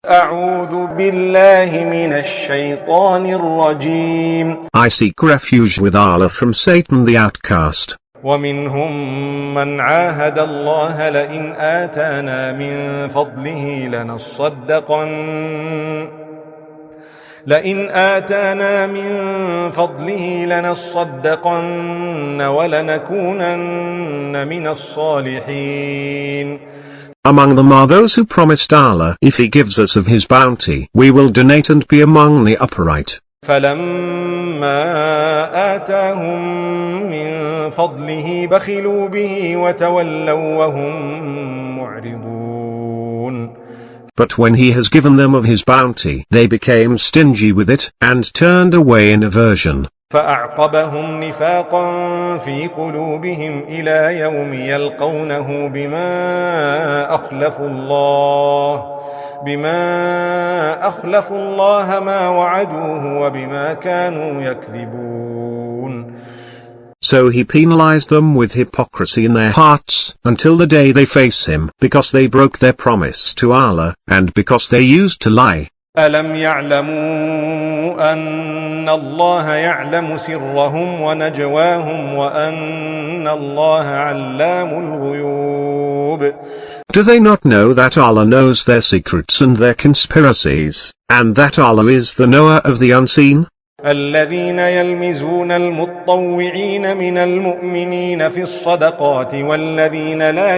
أعوذ بالله من الشيطان الرجيم. I seek refuge with Allah from Satan the outcast. ومنهم من عاهد الله لئن آتانا من فضله لنصدقن ولنكونن من الصالحين. Among them are those who promised Allah, if He gives us of His bounty, we will donate and be among the upright. فلما آتاهم من فضله بخلوا به وتولوا وهم معرضون. But when He has given them of His bounty, they became stingy with it, and turned away in aversion. فأعقبهم نفاقا في قلوبهم إلى يوم يلقونه بما أخلفوا الله ما وعدوه وبما كانوا يكذبون. So He penalized them with hypocrisy in their hearts, until the day they face Him, because they broke their promise to Allah, and because they used to lie. ألم يعلموا أن الله يعلم سرهم ونجواهم وأن الله علام الغيوب. Do they not know that Allah knows their secrets and their conspiracies, and that Allah is the knower of the unseen? الذين يلمزون المطوعين من المؤمنين في الصدقات والذين لا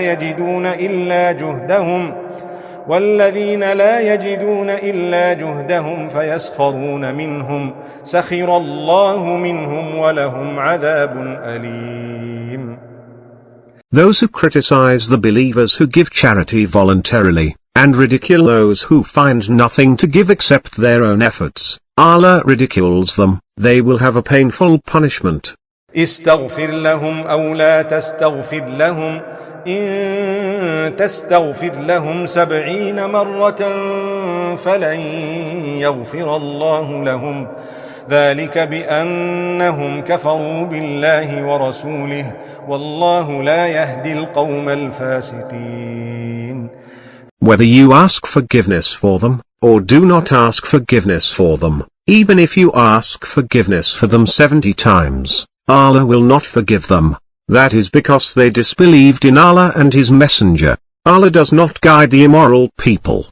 يجدون إلا جهدهم فيسخرون منهم سخر الله منهم ولهم عذاب أليم. Those who criticize the believers who give charity voluntarily, and ridicule those who find nothing to give except their own efforts, Allah ridicules them. They will have a painful punishment. استغفر لهم أو لا تستغفر لهم إن تستغفر لهم 70 مرة فلن يغفر الله لهم ذلك بأنهم كفروا بالله ورسوله والله لا يهدي القوم الفاسقين. Whether you ask forgiveness for them, or do not ask forgiveness for them, even if you ask forgiveness for them 70 times, Allah will not forgive them. That is because they disbelieved in Allah and His Messenger. Allah does not guide the immoral people.